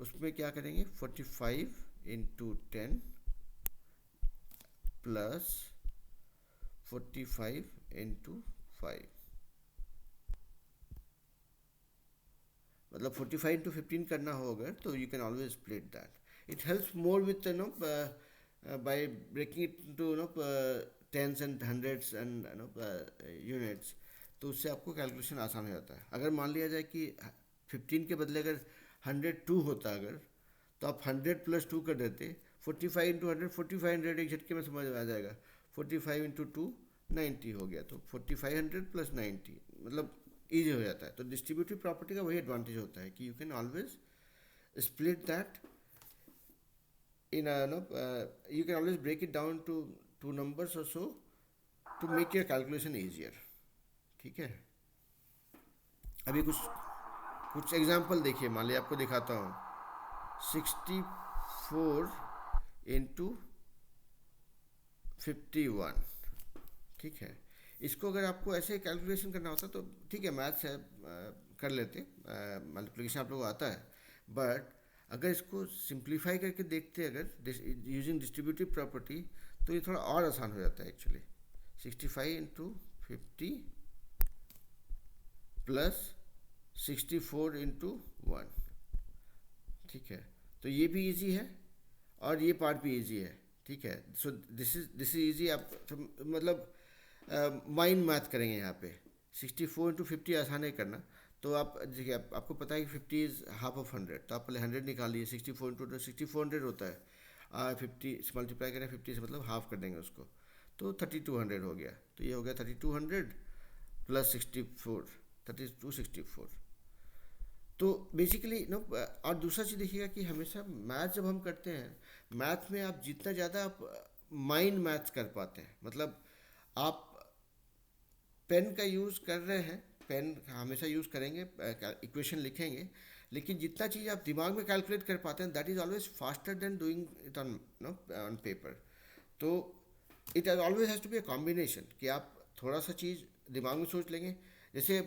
उसमें क्या करेंगे, 45 इंटू 10 प्लस 45 इंटू 5, मतलब 45 इंटू 15 करना हो अगर तो you can always split that. It helps more with you know by breaking it into you know tens and hundreds and you know units, तो उससे आपको कैलकुलेशन आसान हो जाता है। अगर मान लिया जाए कि 15 के बदले अगर 102 होता अगर, तो आप 100 प्लस 2 कर देते, 45 इंटू 100, 4500 एक झटके में समझ में आ जाएगा। 45 इंटू 2 90 हो गया, तो 4500 प्लस 90 मतलब ईजी हो जाता है। तो डिस्ट्रीब्यूटिव प्रॉपर्टी का वही एडवांटेज होता है कि you can always split that in you can always break it down to two numbers or so to make your calculation easier, ठीक है। अभी कुछ कुछ एग्जांपल देखिए, मान लिया आपको दिखाता हूँ 64 इंटू 51, ठीक है। इसको अगर आपको ऐसे कैलकुलेशन करना होता तो ठीक है, मैथ्स है कर लेते, मल्टीप्लिकेशन आप लोगों को आता है। बट अगर इसको सिंप्लीफाई करके देखते अगर यूजिंग डिस्ट्रीब्यूटिव प्रॉपर्टी तो ये थोड़ा और आसान हो जाता है एक्चुअली। 65 इंटू 50 प्लस 64 इंटू 1, ठीक है। तो ये भी इजी है और ये पार्ट भी इजी है, ठीक है। सो दिस इज इजी। आप मतलब माइंड मैथ करेंगे यहाँ पे। 64 इंटू 50 आसान है करना, तो आप देखिए आपको पता है कि 50 इज़ हाफ ऑफ 100, तो आप पहले 100 निकालिए। 64 इंटू 6400 होता है, 50 मल्टीप्लाई करें 50 से मतलब हाफ कर देंगे उसको, तो 3200 हो गया। तो ये हो गया 3200 प्लस 64, 3264। तो बेसिकली नो, और दूसरा चीज़ देखिएगा कि हमेशा मैथ जब हम करते हैं, मैथ में आप जितना ज़्यादा आप माइंड मैथ कर पाते हैं, मतलब आप पेन का यूज़ कर रहे हैं, पेन हमेशा यूज़ करेंगे, इक्वेशन लिखेंगे, लेकिन जितना चीज़ आप दिमाग में कैलकुलेट कर पाते हैं that is always faster than doing it on no on paper. तो it always has to be a combination कि आप थोड़ा सा चीज़ दिमाग में सोच लेंगे, जैसे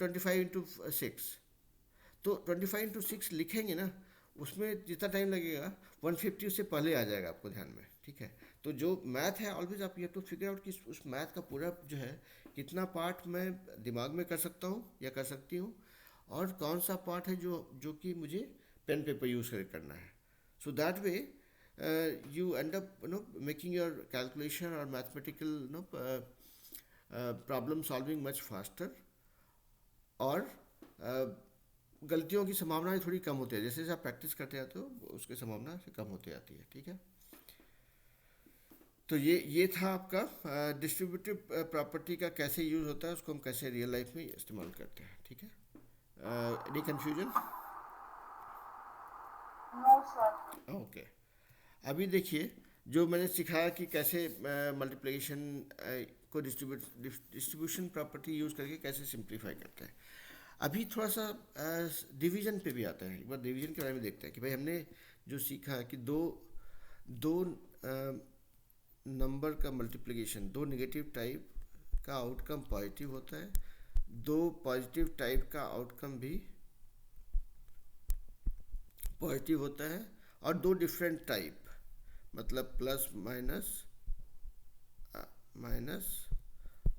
25 इंटू 6, तो 25 इंटू 6 लिखेंगे ना, उसमें जितना टाइम लगेगा 150 उससे पहले आ जाएगा आपको ध्यान में, ठीक है। तो जो मैथ है ऑलवेज आप you have to figure out कि उस मैथ का पूरा जो है कितना पार्ट मैं दिमाग में कर सकता हूँ या कर सकती हूँ, और कौन सा पार्ट है जो जो कि मुझे पेन पेपर यूज़ करके करना है। So that way you end up making your calculation or mathematical problem solving much faster, और गलतियों की संभावना थोड़ी कम होती है। जैसे जैसे आप प्रैक्टिस करते जाते हो उसकी संभावना से कम होती जाती है। ठीक है, तो ये था आपका डिस्ट्रीब्यूटिव प्रॉपर्टी का कैसे यूज़ होता है, उसको हम कैसे रियल लाइफ में इस्तेमाल करते हैं। ठीक है, any confusion? No sir. Okay, अभी देखिए जो मैंने सिखाया कि कैसे मल्टीप्लिकेशन को डिस्ट्रीब्यूशन प्रॉपर्टी यूज़ करके कैसे सिंप्लीफाई करते हैं। अभी थोड़ा सा डिवीजन पे भी आता है। एक बार डिवीजन के बारे में देखते हैं कि भाई हमने जो सीखा कि दो दो नंबर का मल्टीप्लिकेशन, दो नेगेटिव टाइप का आउटकम पॉजिटिव होता है, दो पॉजिटिव टाइप का आउटकम भी पॉजिटिव होता है, और दो डिफरेंट टाइप मतलब प्लस माइनस माइनस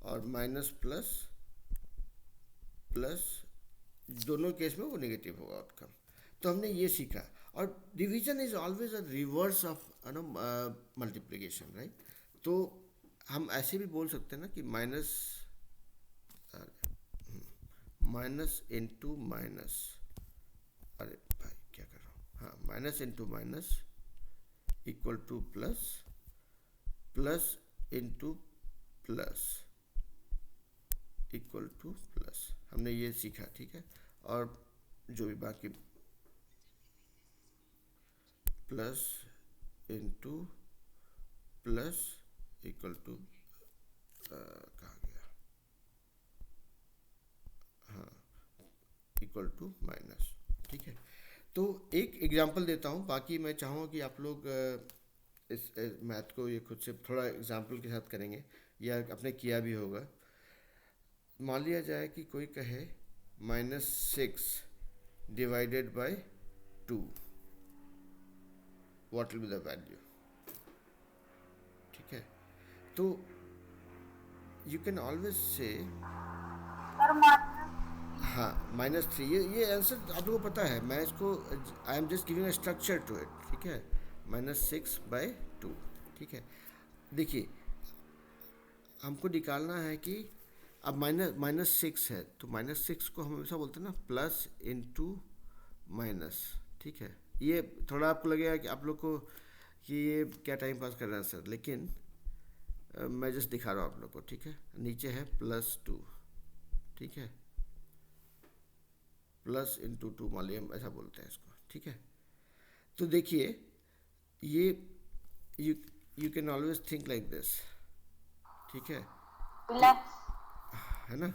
और माइनस प्लस प्लस, दोनों केस में वो नेगेटिव होगा आउटकम। तो हमने ये सीखा। और division is always a reverse of multiplication, right. तो हम ऐसे भी बोल सकते हैं ना कि माइनस माइनस इंटू माइनस, अरे भाई क्या कर रहा हूँ, हाँ, minus into minus equal to plus, plus into plus equal to plus. हमने ये सीखा। ठीक है, और जो भी बाकी plus into plus equal to कहाँ गया, हाँ, इक्वल टू माइनस। ठीक है, तो एक एग्जांपल देता हूँ, बाकी मैं चाहूँगा कि आप लोग इस मैथ को ये खुद से थोड़ा एग्जांपल के साथ करेंगे या आपने किया भी होगा। मान लिया जाए कि कोई कहे -6 divided by 2, what will be the value. ठीक है, तो you can always say, sir हाँ, -3, ये आंसर आप लोगों को पता है। मैं इसको I am just giving a structure to it. ठीक है, -6/2। ठीक है, देखिए हमको निकालना है कि अब -6 है, तो -6 को हम हमेशा बोलते हैं ना प्लस इंटू माइनस। ठीक है, ये थोड़ा आपको लगेगा कि आप लोग को कि ये क्या टाइम पास कर रहे हैं सर, लेकिन मैं जस्ट दिखा रहा हूँ आप लोग को। ठीक है, नीचे है +2। ठीक है, प्लस इंटू 2 मान लिया, हम ऐसा बोलते हैं इसको। ठीक है, तो देखिए ये you you can always think like this. ठीक है, तो प्लस है ना,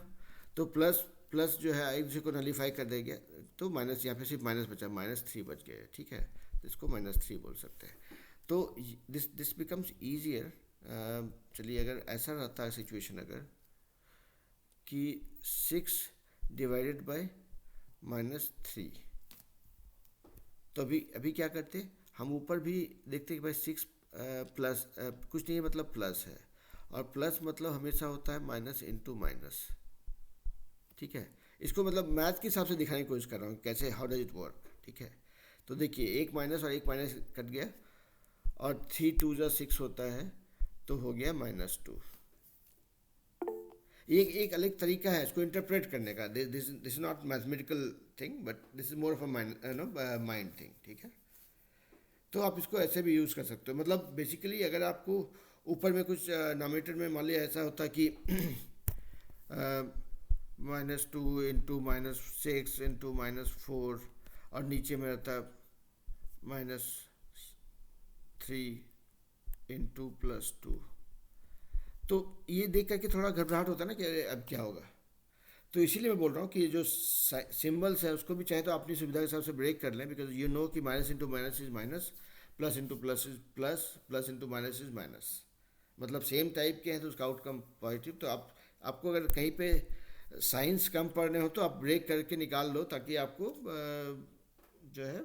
तो प्लस प्लस जो है एक दूसरे को नलीफाई कर देंगे, तो माइनस, यहाँ पे सिर्फ माइनस बचा, -3 बच गए। ठीक है, तो इसको -3 बोल सकते हैं। तो दिस बिकम्स ईजियर। चलिए अगर ऐसा रहता है सिचुएशन, अगर कि 6 डिवाइडेड बाय -3, तो अभी क्या करते, हम ऊपर भी देखते कि भाई 6 प्लस कुछ नहीं है, मतलब प्लस है, और प्लस मतलब हमेशा होता है माइनस इंटू माइनस। ठीक है, इसको मतलब मैथ के हिसाब से दिखाने की कोशिश कर रहा हूँ कैसे, हाउ डज इट वर्क। ठीक है, तो देखिए एक माइनस और एक माइनस कट गया, और 3×2=6 होता है, तो हो गया -2। एक अलग तरीका है इसको इंटरप्रेट करने का। This is not mathematical thing, but this is more of a mind thing. ठीक है, तो आप इसको ऐसे भी यूज़ कर सकते हो। मतलब बेसिकली अगर आपको ऊपर में कुछ नॉमिनेटर में मान लिया ऐसा होता कि -2 इंटू -6 इंटू -4, और नीचे में रहता -3 इंटू +2, तो ये देख करके थोड़ा घबराहट होता है ना कि अरे अब क्या होगा। तो इसीलिए मैं बोल रहा हूँ कि जो सिंबल्स है उसको भी चाहे तो अपनी सुविधा के हिसाब से ब्रेक कर लें, बिकॉज यू नो कि minus into minus is minus, plus into plus is plus, plus into minus is minus, मतलब सेम टाइप के हैं तो उसका आउटकम पॉजिटिव। तो आपको अगर कहीं पे साइंस कम पढ़ने हो तो आप ब्रेक करके निकाल लो, ताकि आपको जो है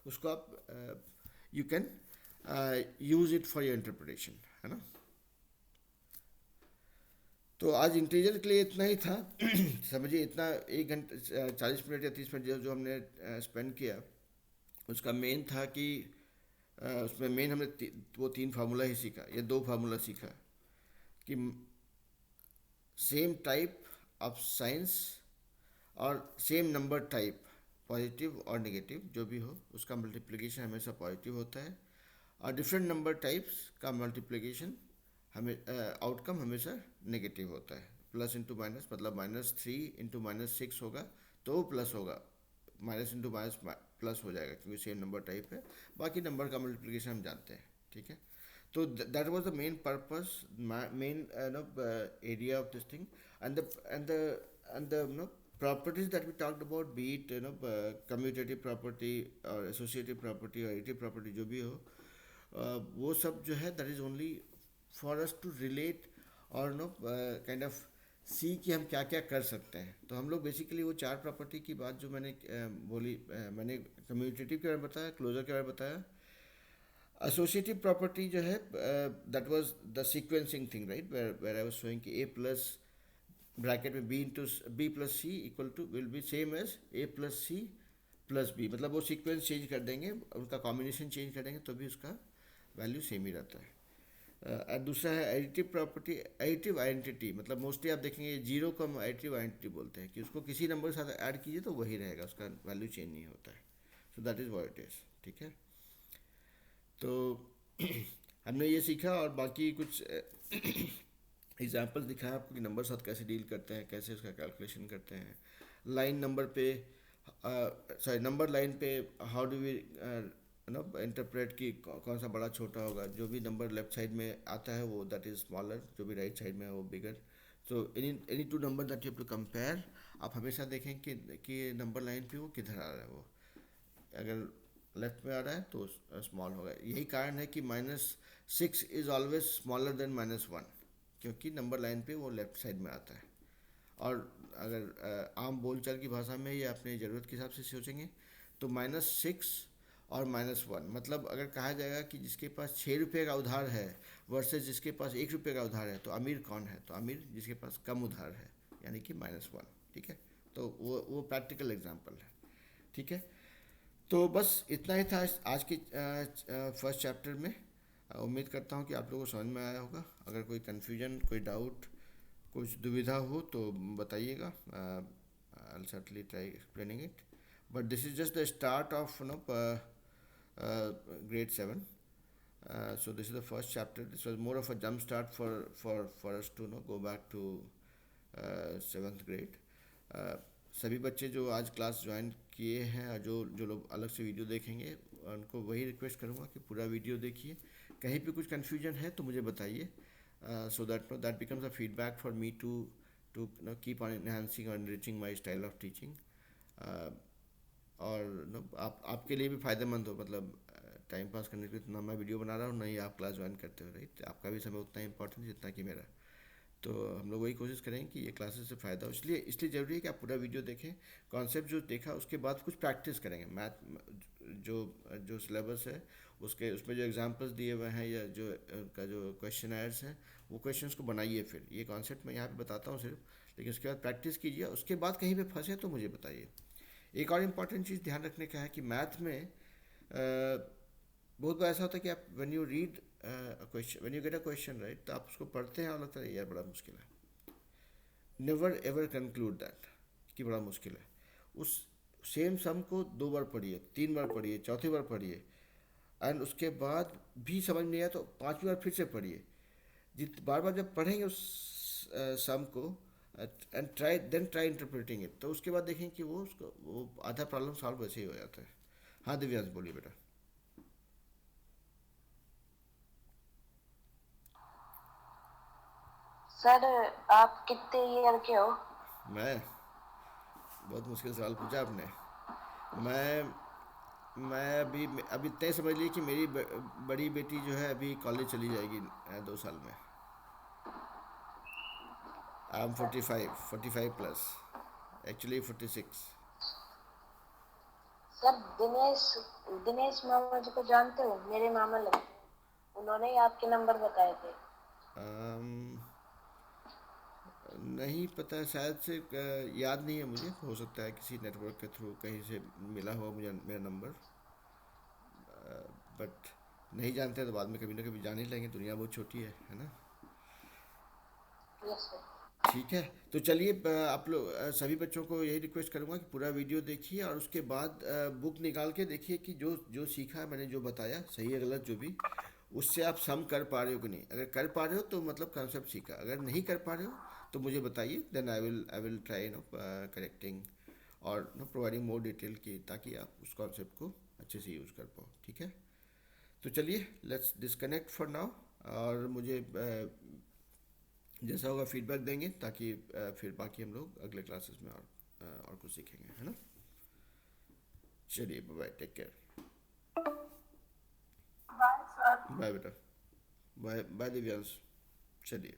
उसको आप you can use it for your interpretation, है ना। तो आज इंटीजर के लिए इतना ही था। समझिए इतना 1 घंटे 40 मिनट या 30 मिनट जो हमने स्पेंड किया, उसका मेन था कि उसमें मेन हमने वो 3 फार्मूला ही सीखा, ये 2 फार्मूला सीखा कि सेम टाइप ऑफ साइंस और सेम नंबर टाइप, पॉजिटिव और नेगेटिव जो भी हो, उसका मल्टीप्लिकेशन हमेशा पॉजिटिव होता है, और डिफरेंट नंबर टाइप्स का मल्टीप्लिकेशन हमें आउटकम हमेशा नेगेटिव होता है। प्लस इंटू माइनस, मतलब -3 इंटू -6 होगा तो वो प्लस होगा, माइनस इंटू माइनस प्लस हो जाएगा क्योंकि सेम नंबर टाइप है। बाकी नंबर का मल्टीप्लिकेशन हम जानते हैं, ठीक है। तो that was the main purpose, main area of this thing, and the properties that we talked about, be it commutative property or associative property or additive property, जो भी हो, वो सब जो है that is only for us to relate और kind of see कि हम क्या क्या कर सकते हैं। तो हम लोग बेसिकली वो 4 प्रॉपर्टी की बात जो मैंने बोली, मैंने कम्यूटेटिव के बारे में बताया, क्लोजर के बारे में बताया। एसोसिएटिव प्रॉपर्टी जो है, that was the sequencing thing, right, where I was showing कि ए प्लस ब्रैकेट में B plus C equal to will be same as A plus C plus B, मतलब वो सीक्वेंस चेंज कर देंगे, उनका combination change कर देंगे तो भी उसका वैल्यू सेम ही रहता है। और दूसरा है एडिटिव प्रॉपर्टी, एडिटिव आइडेंटिटी, मतलब मोस्टली आप देखेंगे जीरो को हम एडिटिव आइडेंटिटी बोलते हैं कि उसको किसी नंबर के साथ ऐड कीजिए तो वही रहेगा, उसका वैल्यू चेंज नहीं होता है। So that is what it is, ठीक है। तो हमने ये सीखा और बाकी कुछ एग्जाम्पल दिखाया आपको कि नंबर साथ कैसे डील करते हैं, कैसे उसका कैलकुलेशन करते हैं। लाइन नंबर पे, सॉरी नंबर लाइन पे हाउ डू वी इंटरप्रेट कि कौन सा बड़ा छोटा होगा। जो भी नंबर लेफ्ट साइड में आता है वो दैट इज स्मॉलर, जो भी राइट साइड में है वो bigger. So any two number that you have to compare, आप हमेशा देखें कि नंबर लाइन पे वो किधर आ रहा है। वो अगर लेफ्ट में आ रहा है तो स्मॉल होगा। यही कारण है कि -6 इज़ ऑलवेज स्मॉलर देन -1, क्योंकि नंबर लाइन पे वो लेफ्ट साइड में आता है। और अगर आम बोलचाल की भाषा में या अपने ज़रूरत के हिसाब से सोचेंगे तो -6 और -1, मतलब अगर कहा जाएगा कि जिसके पास 6 रुपये का उधार है वर्सेस जिसके पास 1 रुपये का उधार है, तो अमीर कौन है? तो अमीर जिसके पास कम उधार है, यानी कि -1, ठीक है। तो वो प्रैक्टिकल एग्जाम्पल है, ठीक है। तो बस इतना ही था आज के फर्स्ट चैप्टर में। उम्मीद करता हूँ कि आप लोगों को समझ में आया होगा। अगर कोई कन्फ्यूजन, कोई डाउट, कुछ दुविधा हो तो बताइएगा। I'll certainly try explaining it. But this is just the start of grade 7. So this is the first chapter. This was more of a jump start for us to go back to 7th grade. सभी बच्चे जो आज class join किए हैं और जो जो लोग अलग से वीडियो देखेंगे, उनको वही रिक्वेस्ट करूँगा कि पूरा वीडियो देखिए। कहीं पे कुछ कन्फ्यूजन है तो मुझे बताइए, so that becomes a feedback for me to keep on enhancing or enriching my style of teaching. और आपके लिए भी फ़ायदेमंद हो, मतलब टाइम पास करने के लिए ना मैं वीडियो बना रहा हूँ, ना ही आप क्लास ज्वाइन करते हो, राइट। आपका भी समय उतना ही इंपॉर्टेंट जितना कि मेरा। तो हम लोग वही कोशिश करेंगे कि ये क्लासेस से फ़ायदा हो, इसलिए ज़रूरी है कि आप पूरा वीडियो देखें, कॉन्सेप्ट जो देखा उसके बाद कुछ प्रैक्टिस करेंगे। मैथ जो जो सिलेबस है उसमें जो एग्जांपल्स दिए हुए हैं या जो उनका जो क्वेश्चनर्स हैं, वो क्वेश्चंस को बनाइए। फिर ये कॉन्सेप्ट मैं यहाँ पे बताता हूँ सिर्फ, लेकिन उसके बाद प्रैक्टिस कीजिए। उसके बाद कहीं पे फंसे तो मुझे बताइए। एक और इम्पॉर्टेंट चीज़ ध्यान रखने का है कि मैथ में बहुत बार ऐसा होता है कि आप when you read question, when you get a question, right, तो आप उसको पढ़ते हैं और लगता है यार बड़ा मुश्किल है। नेवर एवर कंक्लूड दैट कि बड़ा मुश्किल है। उस सेम सम को 2 बार पढ़िए, 3 बार पढ़िए, चौथी बार पढ़िए, एंड उसके बाद भी समझ नहीं आया तो 5वीं बार फिर से पढ़िए। बार बार जब पढ़ेंगे उस सम को एंड ट्राई इंटरप्रेटिंग इट, तो उसके बाद देखें कि वो आधा प्रॉब्लम सॉल्व वैसे ही हो जाता है। हाँ दिव्यांश बोलिए बेटा। सर आप कितने ईयर के हो? मैं, बहुत मुश्किल सवाल पूछा आपने। मैं मैं अभी तय समझ लीजिए कि मेरी बड़ी बेटी जो है अभी कॉलेज चली जाएगी 2 साल में। I am 45 plus, actually 46। Sir Dinesh मामा जी को जानते हो? मेरे मामा लगते हैं, उन्होंने ही आपके नंबर बताए थे। नहीं पता, शायद से याद नहीं है मुझे। हो सकता है किसी नेटवर्क के थ्रू कहीं से मिला हो मुझे मेरा नंबर, बट नहीं जानते हैं तो बाद में कभी ना कभी जान ही लेंगे, दुनिया बहुत छोटी है ना। Yes sir. ठीक है, तो चलिए आप लोग सभी बच्चों को यही रिक्वेस्ट करूंगा कि पूरा वीडियो देखिए और उसके बाद बुक निकाल के देखिए कि जो जो सीखा है मैंने, जो बताया सही है गलत जो भी, उससे आप सम कर पा रहे हो कि नहीं। अगर कर पा रहे हो तो मतलब कॉन्सेप्ट सीखा, अगर नहीं कर पा रहे हो तो मुझे बताइए, then I will try correcting और प्रोवाइडिंग मोर डिटेल की, ताकि आप उस कॉन्सेप्ट को अच्छे से यूज़ कर पाओ। ठीक है, तो चलिए लेट्स डिस्कनेक्ट फॉर नाउ, और मुझे जैसा होगा फीडबैक देंगे, ताकि फिर बाकी हम लोग अगले क्लासेस में और कुछ सीखेंगे, है ना। चलिए bye, take care. Bye sir. Bye बेटा, बाय बाय दिव्यांश। चलिए।